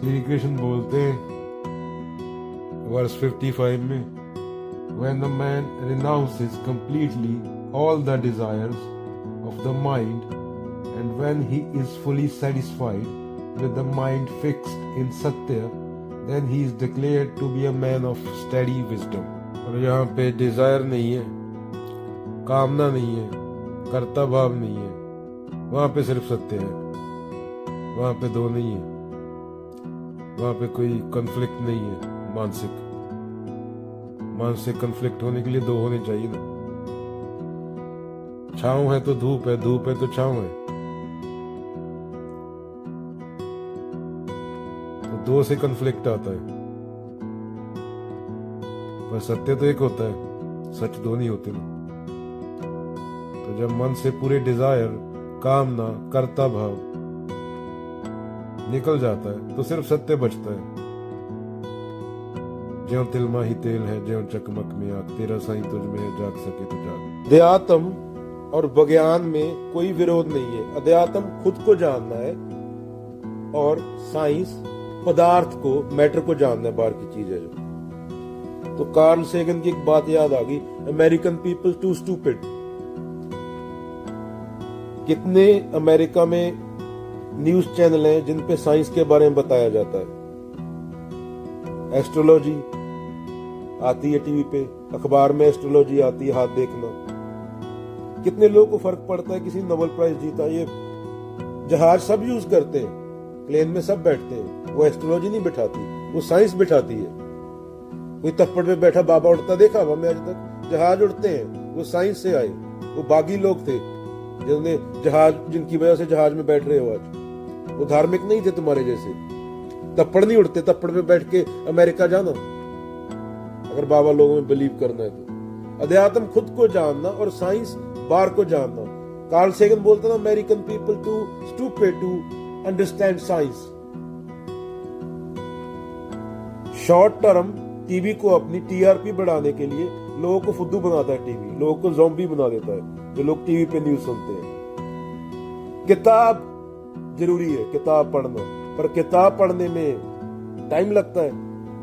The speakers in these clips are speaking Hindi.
श्री कृष्ण बोलते हैं वर्स 55 में, when a man renounces completely all the desires of the mind and when he is fully satisfied with the mind fixed in satya, then he is declared to be a man of steady wisdom. और यहाँ पे डिजायर नहीं है, कामना नहीं है, कर्ता भाव नहीं है, वहां पे सिर्फ सत्य है, वहां पे दो नहीं है, वहां पे कोई कॉन्फ्लिक्ट नहीं है। मानसिक कॉन्फ्लिक्ट होने के लिए दो होने चाहिए ना। छांव है तो धूप है, धूप है तो छांव है, तो दो से कॉन्फ्लिक्ट आता है। पर सत्य तो एक होता है, सच दो नहीं होते ना। तो जब मन से पूरे डिजायर, कामना, कर्ता भाव निकल जाता है तो सिर्फ सत्य बचता है। ज्यों तिलमा ही तेल है, ज्यों चकमक में आग, तेरा साईं तुझ में है, जाग सके तो जाग। अध्यात्म और विज्ञान में कोई विरोध नहीं है। अध्यात्म खुद को जानना है और साइंस पदार्थ को, मैटर को जानना है, बाहर की चीज है जो। तो कार्ल सेगन की एक बात याद आ गई, अमेरिकन पीपल टू स्टूपिड। कितने अमेरिका में न्यूज चैनल हैं जिन पे साइंस के बारे में बताया जाता है। एस्ट्रोलॉजी आती है टीवी पे, अखबार में एस्ट्रोलॉजी आती है, हाथ देखना। कितने लोगों को फर्क पड़ता है किसी नोबेल प्राइज जीता। ये जहाज सब यूज करते हैं, प्लेन में सब बैठते हैं, वो एस्ट्रोलॉजी नहीं बिठाती, वो साइंस बिठाती है। कोई तप्पड़ पे बैठा बाबा उड़ता देखा हवा में आज तक? जहाज उड़ते हैं, वो साइंस से आए। वो बागी लोग थे जिन्होंने जहाज, जिनकी वजह से जहाज में बैठ रहे हो आज। वो धार्मिक नहीं थे तुम्हारे जैसे। तप्पड़ नहीं उड़ते, तप्पड़ पे बैठ के अमेरिका जाना, अगर बाबा लोगों में बिलीव करना है तो। अध्यात्म खुद को जानना और साइंस बाहर को जानना। कार्ल सेगन बोलता ना, American people too stupid to understand science. Short term TV को अपनी टीआरपी बढ़ाने के लिए लोगों को फुद्दू बनाता है टीवी, लोगों को ज़ॉम्बी बना देता है जो लोग टीवी पे न्यूज सुनते हैं। किताब जरूरी है, किताब पढ़ना, पर किताब पढ़ने में टाइम लगता है,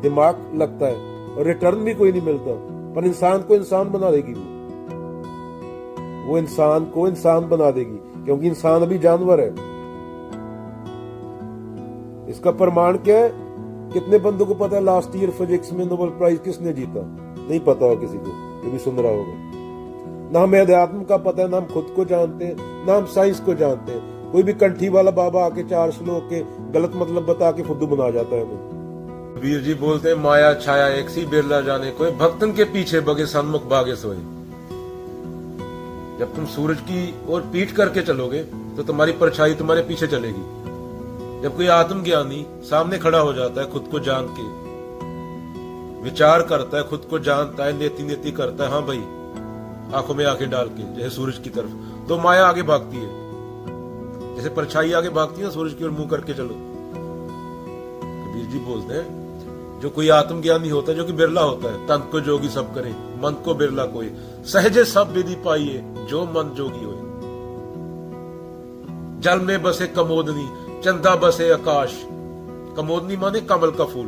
दिमाग लगता है, और रिटर्न भी कोई नहीं मिलता। पर इंसान को इंसान बना देगी वो इंसान को इंसान बना देगी, क्योंकि इंसान अभी जानवर है। इसका प्रमाण क्या है? कितने बंदों को पता है लास्ट ईयर फिजिक्स में नोबेल प्राइज किसने जीता? नहीं पता हो किसी को, जो भी सुन रहा होगा। ना हमें अध्यात्म का पता है, ना हम खुद को जानते हैं, ना हम साइंस को जानते हैं। कोई भी कंठी वाला बाबा आके 4 श्लोक के गलत मतलब बता के फुद्दू बना जाता है हमें। कबीर जी बोलते हैं, माया छाया एक सी बिरला जाने कोई, भक्तन के पीछे बगे सन्मुख भागे सोए। जब तुम सूरज की ओर पीठ करके चलोगे तो तुम्हारी परछाई तुम्हारे पीछे चलेगी। जब कोई आत्मज्ञानी सामने खड़ा हो जाता है, खुद को जान के विचार करता है, खुद को जानता है, नेति नेति करता है, हाँ भाई, आंखों में आंखें डाल के जैसे सूरज की तरफ, तो माया आगे भागती है। जैसे परछाई आगे भागती है सूरज की ओर मुंह करके चलो। कबीर जी बोलते हैं, जो कोई आत्मज्ञानी होता है, जो कि बिरला होता है, तन को जोगी सब करे, मन को बिरला कोई, सहजे सब विधि पाइए, जो मन जोगी होए। जल में बसे कमोदनी, चंदा बसे आकाश। कमोदनी माने कमल का फूल।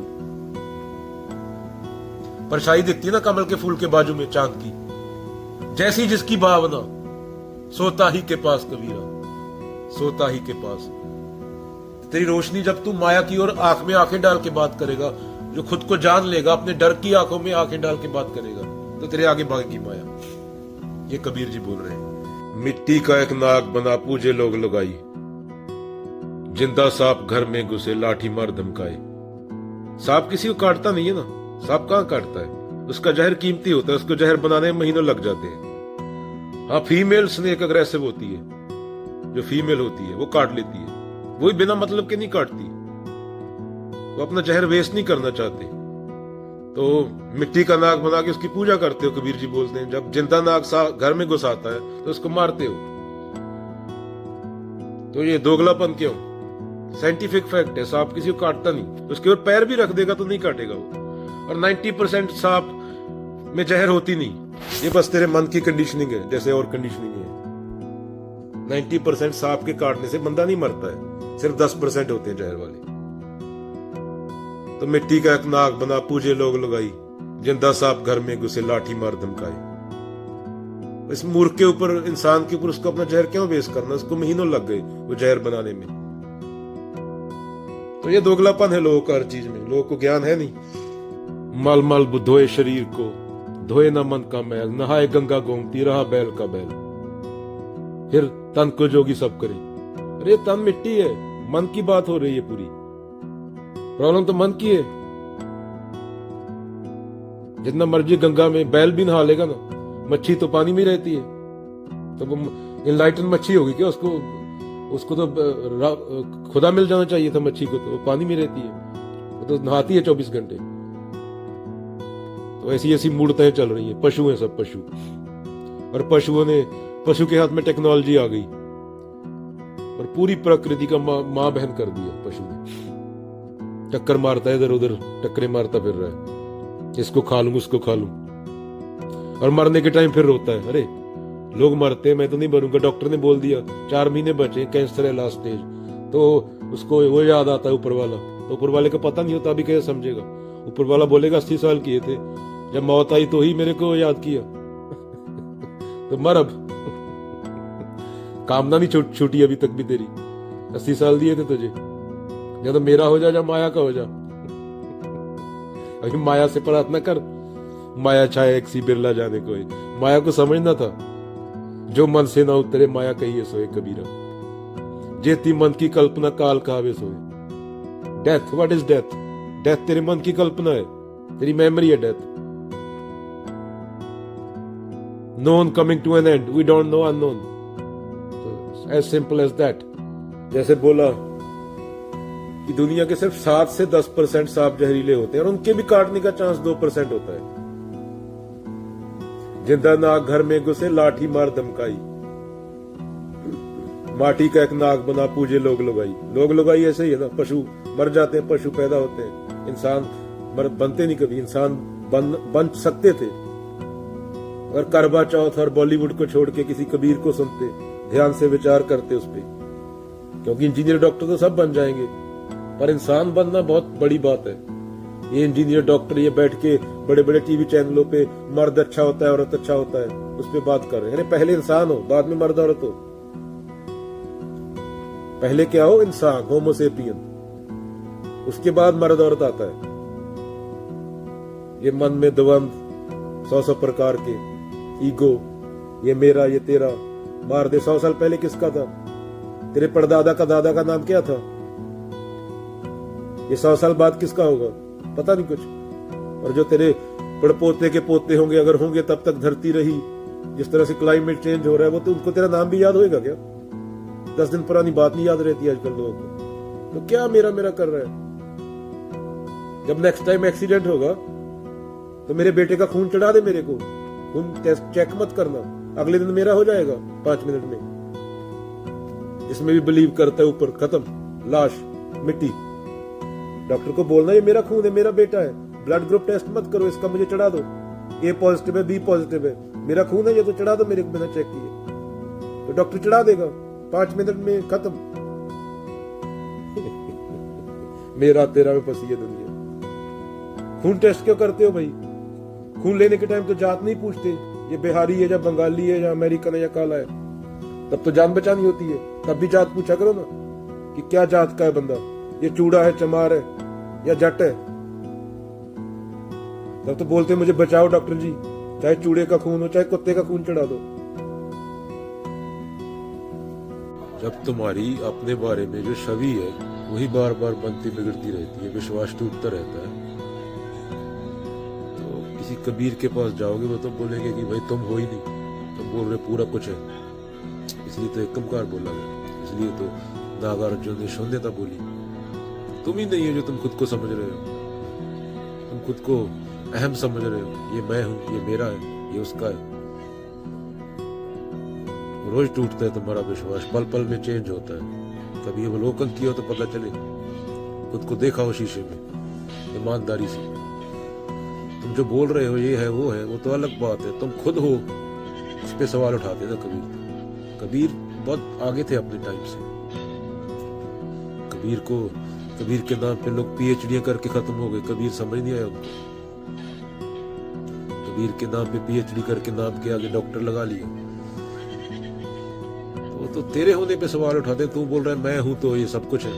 परछाई दिखती है ना कमल के फूल के बाजू में, चांद की। जैसी जिसकी भावना, सोता ही के पास कबीरा, सोता ही के पास। तेरी रोशनी जब तू माया की ओर आंख में आंखें डाल के बात करेगा, जो खुद को जान लेगा, अपने डर की आंखों में आंखें डाल के बात करेगा, तो तेरे आगे भागेगी माया। ये कबीर जी बोल रहे हैं। मिट्टी का एक नाग बना पूजे लोग लगाई, जिंदा सांप घर में घुसे लाठी मार धमकाए। सांप किसी को काटता नहीं है ना, सांप कहां काटता है? उसका जहर कीमती होता है, उसको जहर बनाने में महीनों लग जाते हैं। हाँ, फीमेल स्नेक अग्रेसिव होती है, जो फीमेल होती है वो काट लेती है, वो बिना मतलब के नहीं काटती, वो अपना जहर वेस्ट नहीं करना चाहते। तो मिट्टी का नाग बना के उसकी पूजा करते हो। कबीर जी बोलते हैं, जब जिंदा नाग घर में घुसाता है तो उसको मारते हो। तो ये दोगलापन क्यों? साइंटिफिक फैक्ट है, सांप किसी को काटता नहीं, उसके ऊपर पैर भी रख देगा तो नहीं काटेगा वो। और 90% सांप में जहर होती नहीं, ये बस तेरे मन की कंडीशनिंग है, जैसे और कंडीशनिंग है। 90% सांप के काटने से बंदा नहीं मरता है, सिर्फ 10% होते हैं जहर वाले। तो मिट्टी का एक नाग बना पूजे लोग लगाई, जिंदा सांप घर में घुसे लाठी मार धमकाई। इस मूर्ख के ऊपर, इंसान के ऊपर उसको अपना जहर क्यों वेस्ट करना? उसको महीनों लग गए वो जहर बनाने में। तो ये दोगलापन है लोगों का हर चीज में, लोगों को ज्ञान है नहीं। मल मल धोए शरीर को, धोए न मन का मैल, नहाए गंगा गोमती, रहा बैल का बैल। फिर तन को जोगी सब करे। अरे तन मिट्टी है, मन की बात हो रही है पूरी। प्रॉब्लम तो मन की है। जितना मर्जी गंगा में बैल भी नहा लेगा ना, मच्छी तो पानी में रहती है। तो वो इनलाइटन मच्छी होगी क्या? उसको तो खुदा मिल जाना चाहिए था मच्छी को, तो वो पानी में रहती है, वो तो नहाती है 24 घंटे। तो ऐसी ऐसी मूर्तें चल रही है। पशु हैं सब, पशु। और पशु के हाथ में टेक्नोलॉजी आ गई और पूरी प्रकृति का मां बहन कर दिया पशु ने। टक्कर मारता है इधर उधर, टक्करे मारता फिर रहा है, इसको खा लूं उसको खा लूं। और मरने के टाइम फिर रोता है, अरे लोग मरते हैं, मैं तो नहीं मरूंगा, डॉक्टर ने बोल दिया 4 महीने बचे, कैंसर है लास्ट स्टेज। तो उसको वो याद आता है ऊपर वाला। तो ऊपर वाले को पता नहीं होता, अभी कैसे समझेगा? ऊपर वाला बोलेगा 80 साल किए थे, जब मौत आई तो ही मेरे को याद किया। तो मर अब। कामना नहीं छूटी अभी तक भी तेरी। 80 साल दिए थे तुझे, या तो मेरा हो जा या माया का हो जा। अभी माया से प्रार्थना कर, माया छाया एक सी बिरला जाने कोई। माया को समझना था, जो मन से ना उतरे माया कहिए सोए कबीरा। जेती मन की कल्पना काल कहावे सोए। Death, what is death? Death तेरे मन की कल्पना है, तेरी मेमोरी है death. Known coming to an end, we don't know unknown. As simple as that. जैसे बोला कि दुनिया के सिर्फ 7 से 10% सांप जहरीले होते हैं, और उनके भी काटने का चांस 2% होता है। जिंदा नाग घर में घुसे, लाठी मार धमकाई। माटी का एक नाग बना पूजे लोग लगाई। लोग लगाई ऐसे ही है ना, पशु मर जाते हैं, पशु पैदा होते हैं, इंसान बनते नहीं कभी। इंसान बन सकते थे अगर करवा चौथ और बॉलीवुड को छोड़ के किसी कबीर को सुनते, ध्यान से विचार करते उस पर। क्योंकि इंजीनियर डॉक्टर तो सब बन जाएंगे, पर इंसान बनना बहुत बड़ी बात है। ये इंजीनियर डॉक्टर ये बैठ के बड़े बड़े टीवी चैनलों पे मर्द अच्छा होता है औरत अच्छा होता है उस पर बात कर रहे हैं। अरे पहले इंसान हो, बाद में मर्द औरत हो। पहले क्या हो? इंसान, होमोसेपियन, उसके बाद मर्द औरत आता है। ये मन में द्वंद 100 प्रकार के, ईगो, ये मेरा ये तेरा, मार दे। 100 साल पहले किसका था? तेरे परदादा का दादा का नाम क्या था? ये 100 साल बाद किसका होगा? पता नहीं कुछ। और जो तेरे पड़पोते के पोते होंगे, अगर होंगे तब तक धरती रही, जिस तरह से क्लाइमेट चेंज हो रहा है, वो तो उनको तेरा नाम भी याद होएगा क्या? 10 दिन पुरानी बात नहीं याद रहती आजकल लोगों को। तो क्या मेरा मेरा कर रहा है? जब नेक्स्ट टाइम एक्सीडेंट होगा तो मेरे बेटे का खून चढ़ा दे मेरे को। खून टेस्ट चेक मत करना, अगले दिन मेरा हो जाएगा 5 मिनट में। जिसमें भी बिलीव करता है ऊपर, खत्म, लाश, मिट्टी। डॉक्टर को बोलना ये मेरा खून है, मेरा बेटा है, ब्लड ग्रुप टेस्ट मत करो, इसका मुझे चढ़ा दो, ए पॉजिटिव है, बी पॉजिटिव है, मेरा खून है ये, तो चढ़ा दो मेरे को बिना चेक किए। तो डॉक्टर चढ़ा देगा 5 मिनट में, खत्म। मेरा तेरा में फंसी है दुनिया। खून टेस्ट क्यों करते हो भाई? खून लेने के टाइम तो जात नहीं पूछते, ये बिहारी है या बंगाली है या अमेरिकन है या काला है। तब तो जान बचानी होती है, तब भी जात पूछा करो ना कि क्या जात का है बंदा, ये चूड़ा है, चमार है या जट है। तब तो बोलते मुझे बचाओ डॉक्टर जी, चाहे चूड़े का खून हो चाहे कुत्ते का खून चढ़ा दो। जब तुम्हारी अपने बारे में जो छवि है वही बार बार बनती बिगड़ती रहती है, विश्वास टूटता रहता है, तो किसी कबीर के पास जाओगे वो तो बोलेंगे कि भाई तुम हो ही नहीं, तुम बोल रहे पूरा कुछ है। इसलिए तो एकमकार बोला गया, इसलिए तो नागार्जुन ने शून्यता बोली। तुम ही नहीं है जो तुम खुद को समझ रहे हो, तुम खुद को अहम समझ रहे हो, ये मैं हूं, ये मेरा है, ये उसका है। रोज टूटता है तुम्हारा विश्वास, पल पल में चेंज होता है। कभी अवलोकन किया तो पता चले, खुद को देखा हो शीशे में ईमानदारी से। तुम जो बोल रहे हो ये है वो तो अलग बात है, तुम खुद हो इस पे सवाल उठाते थे कबीर। कबीर बहुत आगे थे अपने टाइम से। कबीर को कबीर के नाम पे लोग पीएचडी करके खत्म हो गए, कबीर समझ नहीं आया उनको। कबीर के नाम पे पीएचडी करके नाम के आगे डॉक्टर लगा लिया। तो तेरे होने पे सवाल उठाते, तू बोल रहा है मैं हूं तो ये सब कुछ है,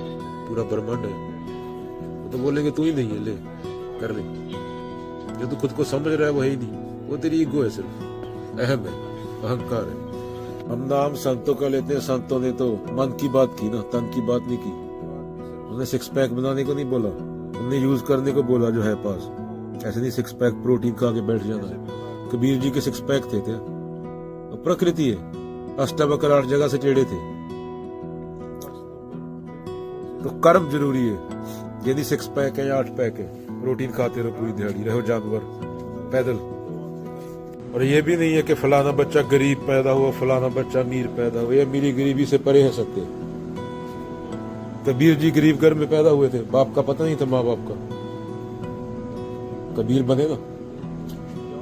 पूरा ब्रह्मांड है। तो बोलेंगे तू ही नहीं है, ले कर ले। जो तू खुद को समझ रहा है वो है ही नहीं, वो तेरी ईगो है, सिर्फ अहम है, अहंकार है। हम नाम संतों का लेते हैं, संतों ने तो मन की बात की ना, तन की बात नहीं की। उन्होंने सिक्स पैक बनाने को नहीं बोला, उन्होंने यूज करने को बोला जो है पास। ऐसे नहीं सिक्स पैक प्रोटीन खा के बैठ जाना है। कबीर जी के सिक्स पैक थे, प्रकृति है, अष्टावक्र 8 जगह से टेढ़े थे। तो कर्म जरूरी है, यदि सिक्स पैक है या 8 पैक है, प्रोटीन खाते रहो पूरी दिहाड़ी, रहो जानवर पैदल। और ये भी नहीं है कि फलाना बच्चा गरीब पैदा हुआ, फलाना बच्चा अमीर पैदा हुआ, ये अमीरी गरीबी से परे है सत्य। कबीर जी गरीब घर में पैदा हुए थे, बाप का पता नहीं था, माँ बाप का। कबीर बने ना,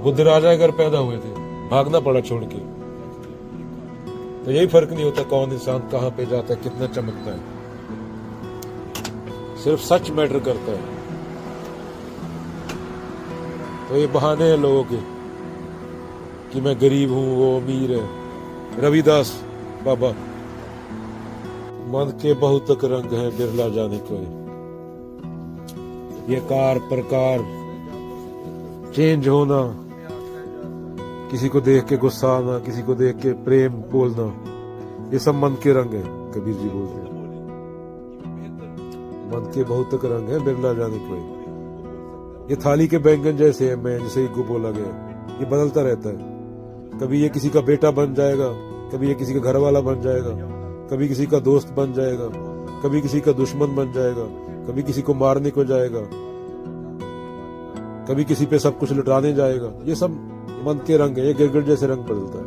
बुद्ध राजा घर पैदा हुए थे, भागना पड़ा छोड़ के। तो यही फर्क नहीं होता कौन इंसान कहां पे जाता है, कितना चमकता है, सिर्फ सच मैटर करता है। तो ये बहाने हैं लोगों के कि मैं गरीब हूं, वो अमीर है। रविदास बाबा, मन के बहुतक रंग है, बिरला जाने को। ये कार प्रकार चेंज होना, किसी को देख के गुस्सा आना, किसी को देख के प्रेम बोलना, ये सब मन के रंग है। कबीर जी बोलते हैं मन के बहुतक रंग है, बिरला जाने को। ये थाली के बैंगन जैसे है, मैं जैसे ईगो बोला गया, ये बदलता रहता है। कभी ये किसी का बेटा बन जाएगा, कभी ये किसी का घर वाला बन जाएगा, कभी किसी का दोस्त बन जाएगा, कभी किसी का दुश्मन बन जाएगा, कभी किसी को मारने को जाएगा, कभी किसी पे सब कुछ लुटाने जाएगा। ये सब मन के रंग है, ये गिरगिट जैसे रंग बदलता है।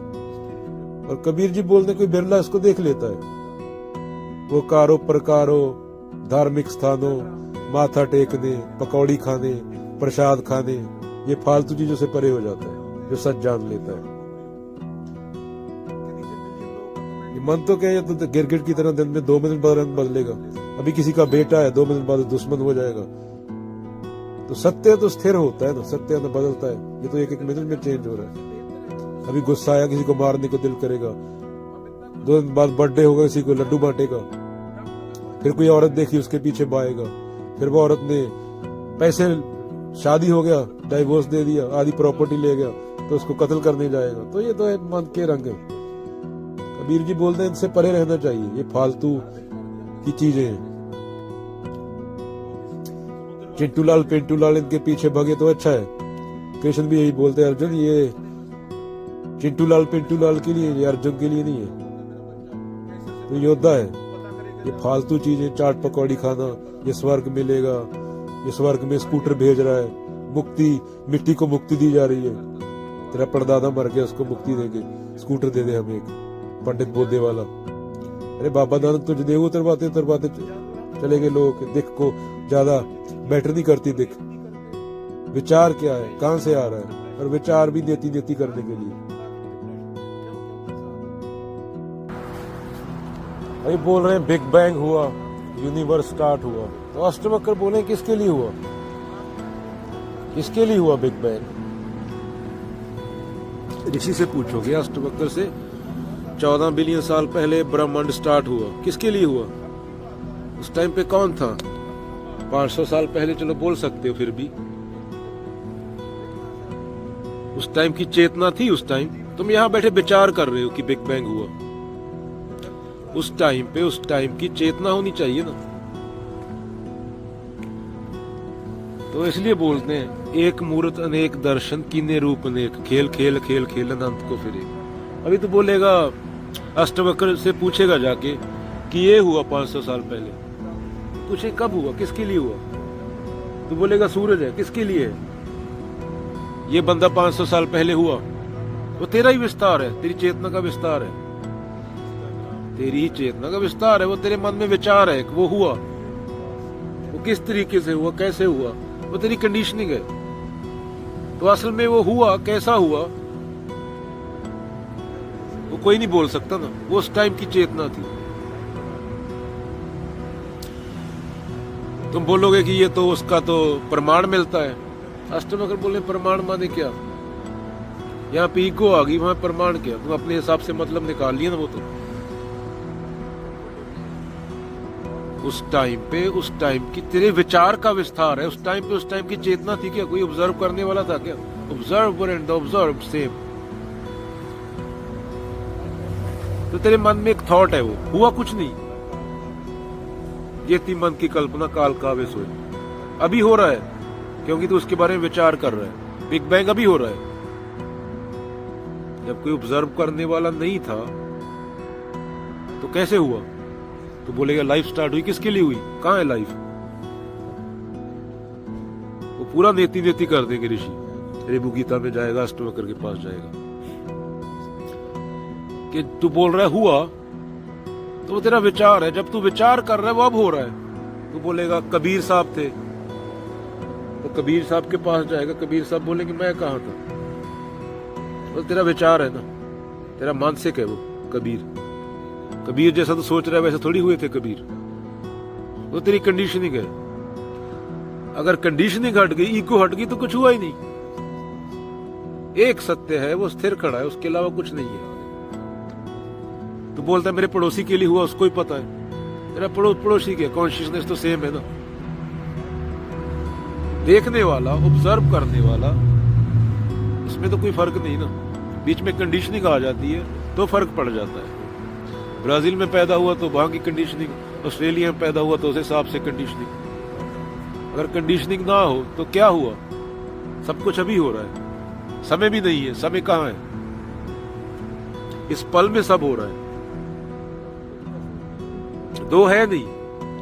और कबीर जी बोलते कोई बिरला इसको देख लेता है। वो कारो प्रकारो, धार्मिक स्थानों, माथा टेकने, पकौड़ी खाने, प्रसाद खाने, ये फालतू चीजों से परे हो जाता है जो सच जान लेता है। ये मन तो क्या, तो गिरगिट की तरह दिन में 2 मिनट बाद रंग बदलेगा। अभी किसी का बेटा है, 2 मिनट बाद दुश्मन हो जाएगा। तो सत्य तो स्थिर होता है ना, सत्य तो बदलता है। ये तो एक मिनट में चेंज हो रहा है। अभी गुस्सा आया, किसी को मारने को दिल करेगा, 2 दिन बाद बर्थडे होगा, किसी को लड्डू बांटेगा, फिर कोई औरत देखी उसके पीछे बाएगा, फिर वो औरत ने पैसे, शादी हो गया, डाइवोर्स दे दिया, आधी प्रॉपर्टी ले गया, तो उसको कत्ल करने जाएगा। तो ये तो है मन के रंग है। कबीर जी बोलते हैं इनसे परे रहना चाहिए, ये फालतू की चीजें हैं। चिंटू लाल पिंटू लाल इनके पीछे भागे तो अच्छा है। कृष्ण भी यही बोलते हैं, अर्जुन ये चिंटू लाल पिंटू लाल के लिए, ये अर्जुन के लिए नहीं है। तो योद्धा है। ये फालतू चीजें, चाट पकौड़ी खाना, ये स्वर्ग मिलेगा, ये स्वर्ग में स्कूटर भेज रहा है, मुक्ति, मिट्टी को मुक्ति दी जा रही है। तेरा परदादा मर गया, उसको मुक्ति देंगे, स्कूटर दे दे हमें एक, पंडित बोधे वाला। अरे बाबा नानक तुझे देव उतरवाते उतरवाते चले गए लोग। दिख को ज्यादा मैटर नहीं करती दिख, विचार क्या है, कहां से आ रहा है, और विचार भी नेति नेति करने के लिए। अभी बोल रहे हैं बिग बैंग हुआ, यूनिवर्स स्टार्ट हुआ, तो अष्टवक्र बोले किसके लिए हुआ, किसके लिए हुआ बिग बैंग? ऋषि से पूछोगे, अष्टवक्र से 14 बिलियन साल पहले ब्रह्मांड स्टार्ट हुआ, किसके लिए हुआ? उस टाइम पे कौन था? 500 साल पहले चलो बोल सकते हो, फिर भी उस टाइम की चेतना थी। उस टाइम तुम यहां बैठे विचार कर रहे हो कि बिग बैंग हुआ, उस टाइम पे उस टाइम की चेतना होनी चाहिए ना। तो इसलिए बोलते हैं एक मूर्त अनेक दर्शन, कीने रूप अनेक, खेल खेल खेल खेल अनंत को फिरे। अभी तो बोलेगा, अष्टवक्र से पूछेगा जाके कि ये हुआ 500 साल पहले, पूछे कब हुआ, किसके लिए हुआ, तो बोलेगा सूरज है, किसके लिए है? ये बंदा 500 साल पहले हुआ, वो तेरा ही विस्तार है, तेरी चेतना का विस्तार है, तेरी ही चेतना का विस्तार है। वो तेरे मन में विचार है, वो हुआ, वो किस तरीके से हुआ, कैसे हुआ, वो तेरी कंडीशनिंग है। तो असल में वो हुआ कैसा हुआ वो कोई नहीं बोल सकता ना, वो उस टाइम की चेतना थी। तुम बोलोगे कि ये तो उसका तो प्रमाण मिलता है। अष्टवक्र बोले प्रमाण माने क्या? यहाँ पे ईगो आ गई, वहां प्रमाण क्या? तुम अपने हिसाब से मतलब निकाल लिया ना। वो तो उस टाइम की तेरे विचार का विस्तार है। उस टाइम की चेतना थी क्या? कोई ऑब्जर्व करने वाला था क्या? Observer and the observe same. तो तेरे मन में एक थॉट है, वो हुआ कुछ नहीं। ये थी मन की कल्पना, काल का आवेश हुए। अभी हो रहा है क्योंकि तू उसके बारे में विचार कर रहा है। बिग बैंग अभी हो रहा है। जब कोई ऑब्जर्व करने वाला नहीं था तो कैसे हुआ? तो बोलेगा लाइफ स्टार्ट हुई, किसके लिए हुई? कहां है लाइफ? वो पूरा नेति नेति कर देंगे ऋषि। रेबु गीता में जाएगा, अष्टवक्र के पास जाएगा कि तू बोल रहा है हुआ, तो वो तेरा विचार है। जब तू विचार कर रहा है वो अब हो रहा है। तू बोलेगा कबीर साहब थे, तो कबीर साहब के पास जाएगा। कबीर साहब बोलेंगे मैं कहां था? तो तेरा विचार है ना, तेरा मानसिक है वो कबीर जैसा तो सोच रहा है वैसे थोड़ी हुए थे कबीर। वो तेरी कंडीशनिंग है। अगर कंडीशनिंग हट गई, ईगो हट गई, तो कुछ हुआ ही नहीं। एक सत्य है, वो स्थिर खड़ा है, उसके अलावा कुछ नहीं है। तो बोलता है मेरे पड़ोसी के लिए हुआ, उसको ही पता है। तेरा पड़ोसी के कॉन्शियसनेस तो सेम है ना। देखने वाला, ऑब्जर्व करने वाला, इसमें तो कोई फर्क नहीं ना। बीच में कंडीशनिंग आ जाती है तो फर्क पड़ जाता है। ब्राजील में पैदा हुआ तो वहां की कंडीशनिंग, ऑस्ट्रेलिया में पैदा हुआ तो उस हिसाब से कंडीशनिंग। अगर कंडीशनिंग ना हो तो क्या हुआ? सब कुछ अभी हो रहा है। समय भी नहीं है। समय कहां है? इस पल में सब हो रहा है। दो है नहीं,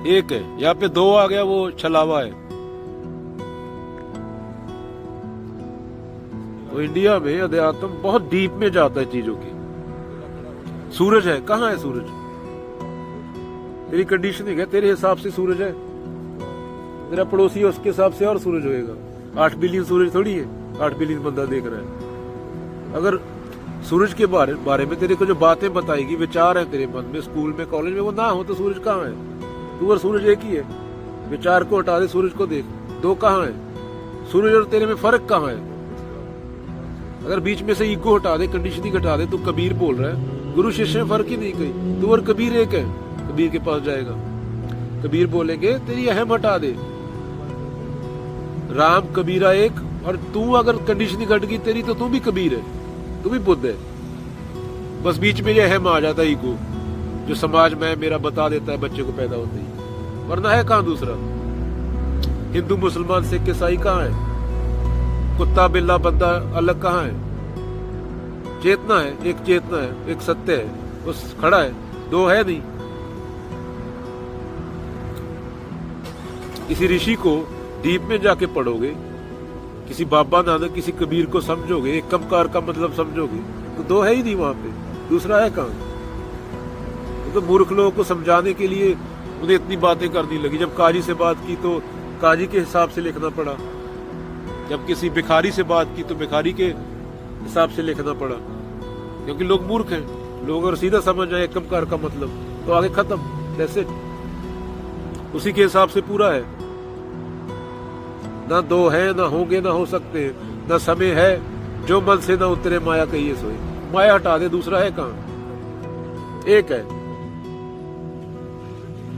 एक है। यहाँ पे दो आ गया, वो छलावा है। तो इंडिया में अध्यात्म बहुत डीप में जाता है चीजों की। सूरज है, कहां है सूरज? तेरी कंडीशनिंग है, तेरे हिसाब से सूरज है। तेरा पड़ोसी है, उसके हिसाब से और सूरज होएगा। 8 बिलियन सूरज थोड़ी है, 8 बिलियन बंदा देख रहा है। अगर सूरज के बारे में तेरे को जो बातें बताएगी, विचार है तेरे मन में, स्कूल में, कॉलेज में, वो ना हो तो सूरज कहाँ है? तू और सूरज एक ही है। विचार को हटा दे, सूरज को देख। दो कहाँ है? सूरज और तेरे में फर्क कहाँ है? अगर बीच में से ईगो हटा दे, कंडीशनिंग हटा दे, तू कबीर बोल रहा है। गुरु शिष्य में फर्क ही नहीं कहीं। तू और कबीर एक है। कबीर के पास जाएगा, कबीर बोलेंगे तेरी अहम हटा दे। राम कबीरा एक, और तू अगर कंडीशनिंग हट गई तेरी तो तू भी कबीर है, तू भी बुद्ध है। बस बीच में ये अहम आ जाता है ईगो, जो समाज में मेरा बता देता है बच्चे को पैदा होते ही। वरना है कहां दूसरा? हिंदू, मुसलमान, सिख, ईसाई कहां है? कुत्ता, बिल्ला, बंदा अलग कहां है? चेतना है, एक चेतना है, एक सत्य है, उस खड़ा है। दो है नहीं। किसी ऋषि को डीप में जाके पढ़ोगे, किसी बाबा नानक, किसी कबीर को समझोगे, एक कमकार का मतलब समझोगे, तो दो है ही नहीं वहां पे। दूसरा है कहां? तो मूर्ख लोगों को समझाने के लिए उन्हें इतनी बातें करनी लगी। जब काजी से बात की तो काजी के हिसाब से लिखना पड़ा। जब किसी भिखारी से बात की तो भिखारी के हिसाब से लिखना पड़ा, क्योंकि लोग मूर्ख हैं। लोग अगर सीधा समझ जाए कमकार का मतलब तो आगे खत्म। That's it. उसी के हिसाब से पूरा है। ना दो है, ना होंगे, ना हो सकते, ना समय है। जो मन से ना उतरे माया कहिए सोए। माया हटा दे, दूसरा है कहां? एक है।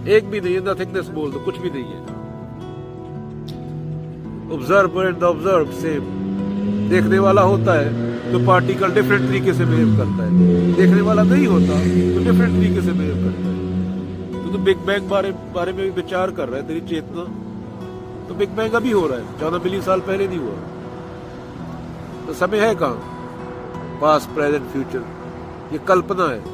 एक भी नहीं है, नथिंगनेस बोल दो, कुछ भी नहीं है। Observer and the observe same. देखने वाला होता है तो पार्टिकल डिफरेंट तरीके से बिहेव करता है। देखने वाला नहीं होता तो डिफरेंट तरीके से बिहेव करता है। तो बिग बैंग बारे में भी विचार कर रहा है तेरी चेतना। तो बिग बैंग अभी हो रहा है, 14 बिलियन साल पहले नहीं हुआ। तो समय है कहां? Past, present, future. ये कल्पना है।